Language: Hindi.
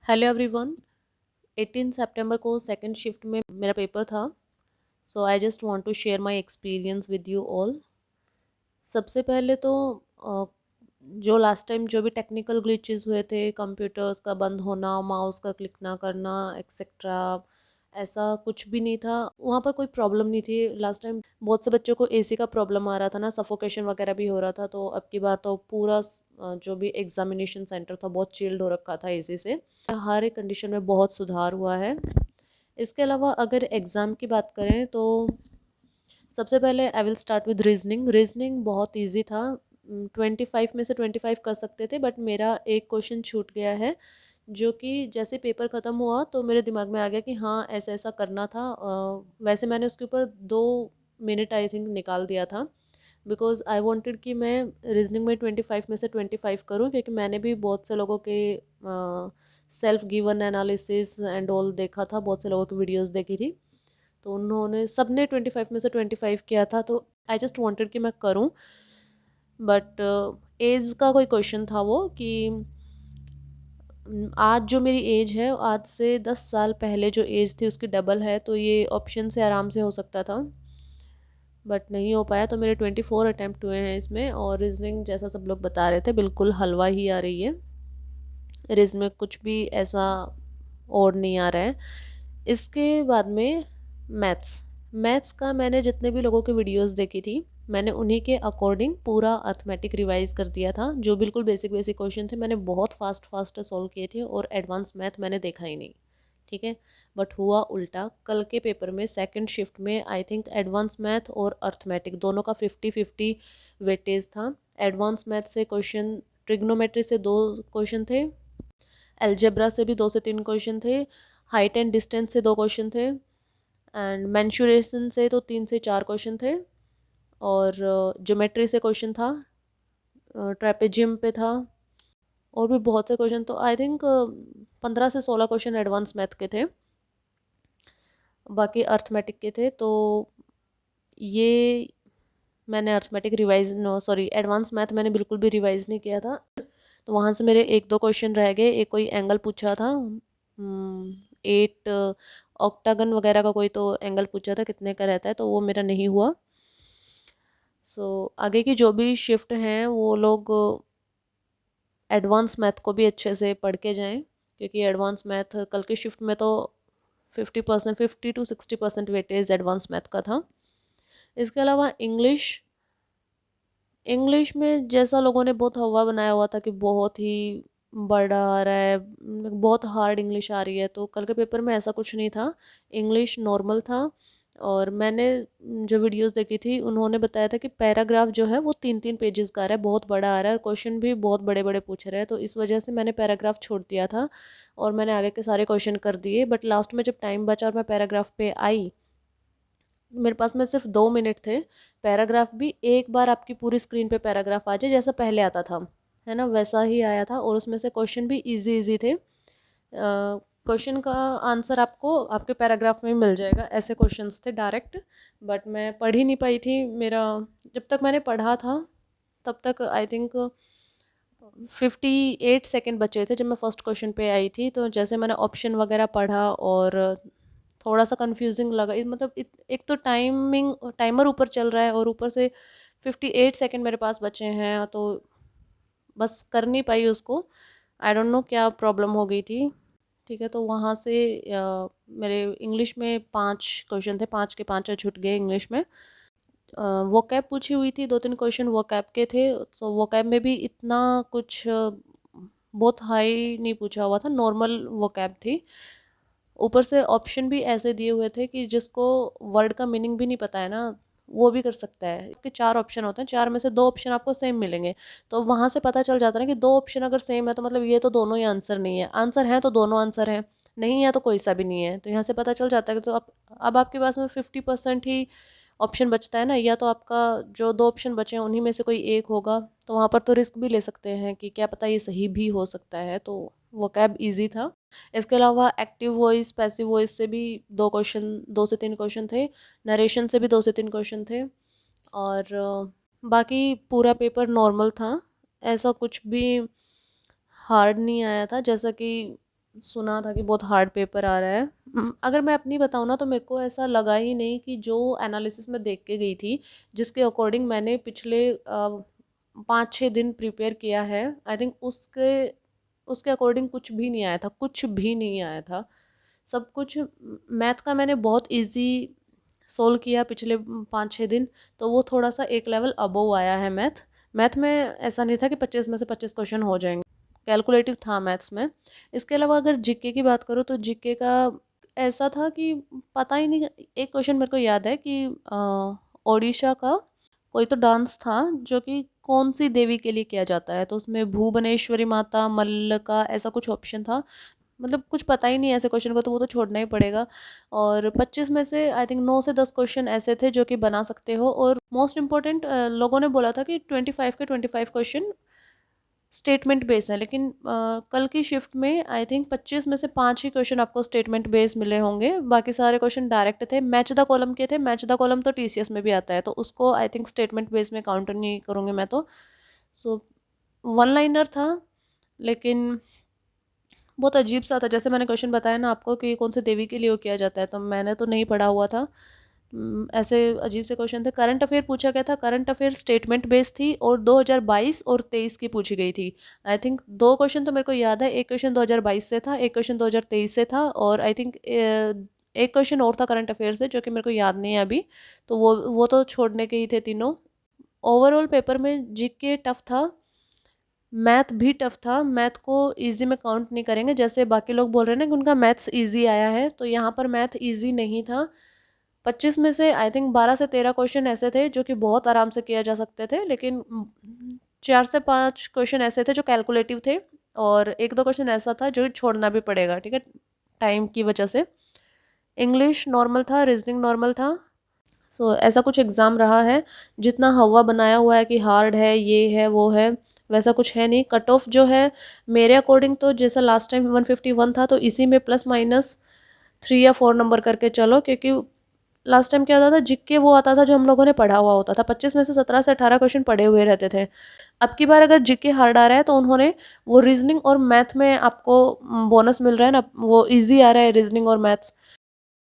Hello everyone. 18 सितंबर को सेकंड शिफ्ट में मेरा पेपर था। So I just want to share my experience with you all. सबसे पहले तो अ, जो लास्ट टाइम जो भी टेक्निकल ग्लिचेस हुए थे, कंप्यूटर्स का बंद होना, माउस का क्लिक ना करना एक्सेट्रा, ऐसा कुछ भी नहीं था। वहाँ पर कोई प्रॉब्लम नहीं थी। लास्ट टाइम बहुत से बच्चों को एसी का प्रॉब्लम आ रहा था ना, सफोकेशन वगैरह भी हो रहा था। तो अब की बार तो पूरा जो भी एग्जामिनेशन सेंटर था बहुत चिल्ड हो रखा था एसी से। हर एक कंडीशन में बहुत सुधार हुआ है। इसके अलावा अगर एग्ज़ाम की बात करें तो सबसे पहले I will start with reasoning. Reasoning बहुत इजी था। 25 में से 25 कर सकते थे, बट मेरा एक क्वेश्चन छूट गया है, जो कि जैसे पेपर ख़त्म हुआ तो मेरे दिमाग में आ गया कि हाँ ऐसा ऐसा करना था। वैसे मैंने उसके ऊपर 2 मिनट आई थिंक निकाल दिया था, बिकॉज आई वॉन्टेड कि मैं रीजनिंग में 25 में से 25 करूँ, क्योंकि मैंने भी बहुत से लोगों के self given analysis and all देखा था, बहुत से लोगों की वीडियोस देखी थी। तो उन्होंने सबने 25 में से 25 किया था, तो आई जस्ट वांटेड कि मैं करूं। बट एज का कोई क्वेश्चन था वो कि आज जो मेरी एज है आज से 10 साल पहले जो एज थी उसकी डबल है, तो ये ऑप्शन से आराम से हो सकता था, बट नहीं हो पाया। तो मेरे 24 अटैम्प्ट हुए हैं इसमें। और रीजनिंग जैसा सब लोग बता रहे थे बिल्कुल हलवा ही आ रही है। रीजनिंग में कुछ भी ऐसा और नहीं आ रहा है। इसके बाद में मैथ्स। मैथ्स का मैंने जितने भी लोगों के वीडियोस देखी थी, मैंने उन्हीं के अकॉर्डिंग पूरा अर्थमेटिक रिवाइज कर दिया था। जो बिल्कुल बेसिक बेसिक क्वेश्चन थे मैंने बहुत फास्ट फास्ट सॉल्व किए थे, और एडवांस मैथ मैंने देखा ही नहीं। ठीक है, बट हुआ उल्टा। कल के पेपर में सेकंड शिफ्ट में आई थिंक एडवांस मैथ और अर्थमेटिक दोनों का 50-50 वेटेज था। एडवांस मैथ से क्वेश्चन, ट्रिग्नोमेट्री से 2 क्वेश्चन थे, अलजेब्रा से भी 2 से 3 क्वेश्चन थे, हाइट एंड डिस्टेंस से 2 क्वेश्चन थे, एंड मेंशुरेशन से तो 3 से 4 क्वेश्चन थे, और ज्योमेट्री से क्वेश्चन था, ट्रेपेजियम पे था, और भी बहुत से क्वेश्चन। तो आई थिंक 15 से 16 क्वेश्चन एडवांस मैथ के थे, बाकी अर्थमेटिक के थे। तो ये मैंने arithmetic revise, no sorry, advance math मैंने बिल्कुल भी रिवाइज नहीं किया था। तो वहाँ से मेरे 1-2 क्वेश्चन रह गए। एक कोई एंगल पूछा था, 8 ऑक्टागन वगैरह का कोई तो एंगल पूछा था, कितने का रहता है, तो वो मेरा नहीं हुआ। आगे की जो भी शिफ्ट हैं वो लोग एडवांस मैथ को भी अच्छे से पढ़ के जाएं, क्योंकि एडवांस मैथ कल की शिफ्ट में तो 50%, 50 to 60% वेटेज एडवांस मैथ का था। इसके अलावा इंग्लिश। इंग्लिश में जैसा लोगों ने बहुत हवा बनाया हुआ था कि बहुत ही बड़ा आ रहा है, बहुत हार्ड इंग्लिश आ रही है, तो कल के पेपर में ऐसा कुछ नहीं था। इंग्लिश नॉर्मल था। और मैंने जो वीडियोस देखी थी उन्होंने बताया था कि पैराग्राफ जो है वो 3-3 पेजेस का आ रहा है, बहुत बड़ा आ रहा है, और क्वेश्चन भी बहुत बड़े बड़े पूछ रहे हैं। तो इस वजह से मैंने पैराग्राफ छोड़ दिया था, और मैंने आगे के सारे क्वेश्चन कर दिए। बट लास्ट में जब टाइम बचा और मैं पैराग्राफ पे आई, मेरे पास में सिर्फ 2 मिनट थे। पैराग्राफ भी एक बार आपकी पूरी स्क्रीन पे पैराग्राफ आ जाए जैसा पहले आता था, है ना, वैसा ही आया था। और उसमें से क्वेश्चन भी इजी इजी थे। क्वेश्चन का आंसर आपको आपके पैराग्राफ में मिल जाएगा, ऐसे क्वेश्चंस थे डायरेक्ट। बट मैं पढ़ ही नहीं पाई थी। मेरा, जब तक मैंने पढ़ा था तब तक आई थिंक 58 सेकेंड बचे थे जब मैं फर्स्ट क्वेश्चन पे आई थी। तो जैसे मैंने ऑप्शन वगैरह पढ़ा, और थोड़ा सा कंफ्यूजिंग लगा, मतलब एक तो टाइमिंग, टाइमर ऊपर चल रहा है, और ऊपर से 58 सेकेंड मेरे पास बचे हैं, तो बस कर नहीं पाई उसको। आई डोंट नो क्या प्रॉब्लम हो गई थी। ठीक है, तो वहाँ से मेरे इंग्लिश में 5 क्वेश्चन थे, 5 के 5 छूट गए इंग्लिश में। वो कैब पूछी हुई थी, 2-3 क्वेश्चन वो कैब के थे। सो वो कैब में भी इतना कुछ बहुत हाई नहीं पूछा हुआ था, नॉर्मल वो कैब थी। ऊपर से ऑप्शन भी ऐसे दिए हुए थे कि जिसको वर्ड का मीनिंग भी नहीं पता है ना, वो भी कर सकता है। कि 4 ऑप्शन होते हैं, 4 में से 2 ऑप्शन आपको सेम मिलेंगे। तो वहाँ से पता चल जाता है ना कि 2 ऑप्शन अगर सेम है तो मतलब ये तो दोनों ही आंसर नहीं है। आंसर है तो दोनों आंसर हैं, नहीं है तो कोई सा भी नहीं है। तो यहाँ से पता चल जाता है कि तो अब आपके पास में 50% ही ऑप्शन बचता है ना, या तो आपका जो 2 ऑप्शन बचे हैं उन्हीं में से कोई एक होगा। तो वहाँ पर तो रिस्क भी ले सकते हैं कि क्या पता ये सही भी हो सकता है। तो वो कैब ईजी था। इसके अलावा एक्टिव वॉइस, पैसिव वॉइस से भी 2 से 3 क्वेश्चन थे। नरेशन से भी 2 से 3 क्वेश्चन थे। और बाकी पूरा पेपर नॉर्मल था, ऐसा कुछ भी हार्ड नहीं आया था। जैसा कि सुना था कि बहुत हार्ड पेपर आ रहा है। अगर मैं अपनी बताऊँ ना तो मेरे को ऐसा लगा ही नहीं कि जो एनालिसिस में देख के गई थी, जिसके अकॉर्डिंग मैंने पिछले 5-6 दिन प्रिपेयर किया है, आई थिंक उसके उसके अकॉर्डिंग कुछ भी नहीं आया था, कुछ भी नहीं आया था। सब कुछ मैथ का मैंने बहुत इजी सोल्व किया पिछले 5-6 दिन, तो वो थोड़ा सा एक लेवल अबव आया है मैथ। मैथ में ऐसा नहीं था कि 25 में से 25 क्वेश्चन हो जाएंगे, कैलकुलेटिव था मैथ्स में। इसके अलावा अगर जीके की बात करूँ तो जीके का ऐसा था कि पता ही नहीं। एक क्वेश्चन मेरे को याद है कि ओडिशा का कोई तो डांस था जो कि कौन सी देवी के लिए किया जाता है, तो उसमें भुवनेश्वरी माता, मल्लिका, ऐसा कुछ ऑप्शन था। मतलब कुछ पता ही नहीं है ऐसे क्वेश्चन को, तो वो तो छोड़ना ही पड़ेगा। और 25 में से आई थिंक 9 से 10 क्वेश्चन ऐसे थे जो कि बना सकते हो। और मोस्ट इम्पोर्टेंट, लोगों ने बोला था कि 25 के 25 क्वेश्चन स्टेटमेंट बेस है, लेकिन कल की शिफ्ट में आई थिंक 25 में से 5 ही क्वेश्चन आपको स्टेटमेंट बेस मिले होंगे, बाकी सारे क्वेश्चन डायरेक्ट थे, मैच द कॉलम के थे। मैच द कॉलम तो टीसीएस में भी आता है, तो उसको आई थिंक स्टेटमेंट बेस में काउंटर नहीं करूँगी मैं तो। सो वन लाइनर था, लेकिन बहुत अजीब सा था। जैसे मैंने क्वेश्चन बताया ना आपको कि कौन से देवी के लिए वो किया जाता है, तो मैंने तो नहीं पढ़ा हुआ था। ऐसे अजीब से क्वेश्चन थे। करंट अफेयर पूछा गया था, करंट अफेयर स्टेटमेंट बेस्ड थी और 2022 और 23 की पूछी गई थी। आई थिंक 2 क्वेश्चन तो मेरे को याद है, एक क्वेश्चन 2022 से था, एक क्वेश्चन 2023 से था, और आई थिंक एक क्वेश्चन और था करंट अफेयर से जो कि मेरे को याद नहीं है अभी। तो वो तो छोड़ने के ही थे तीनों। ओवरऑल पेपर में जीके टफ था, मैथ भी टफ था। मैथ को इजी में काउंट नहीं करेंगे, जैसे बाकी लोग बोल रहे हैं ना कि उनका मैथ्स इजी आया है, तो यहाँ पर मैथ इजी नहीं था। 25 में से आई थिंक 12 से 13 क्वेश्चन ऐसे थे जो कि बहुत आराम से किया जा सकते थे, लेकिन 4 से 5 क्वेश्चन ऐसे थे जो कैलकुलेटिव थे, और एक दो क्वेश्चन ऐसा था जो छोड़ना भी पड़ेगा, ठीक है, टाइम की वजह से। इंग्लिश नॉर्मल था, रीजनिंग नॉर्मल था। सो ऐसा कुछ एग्ज़ाम रहा है। जितना हवा बनाया हुआ है कि हार्ड है, ये है, वो है, वैसा कुछ है नहीं। कट ऑफ जो है मेरे अकॉर्डिंग तो जैसा लास्ट टाइम 151 था, तो इसी में प्लस माइनस 3 या 4 नंबर करके चलो, क्योंकि लास्ट टाइम क्या होता था, जिक्के वो आता था जो हम लोगों ने पढ़ा हुआ होता था। 25 में से 17 से 18 क्वेश्चन पढ़े हुए रहते थे। अब की बार अगर जिक्के हार्ड आ रहा है तो उन्होंने वो रीजनिंग और मैथ में आपको बोनस मिल रहा है ना, वो ईजी आ रहा है रीजनिंग और मैथ्स,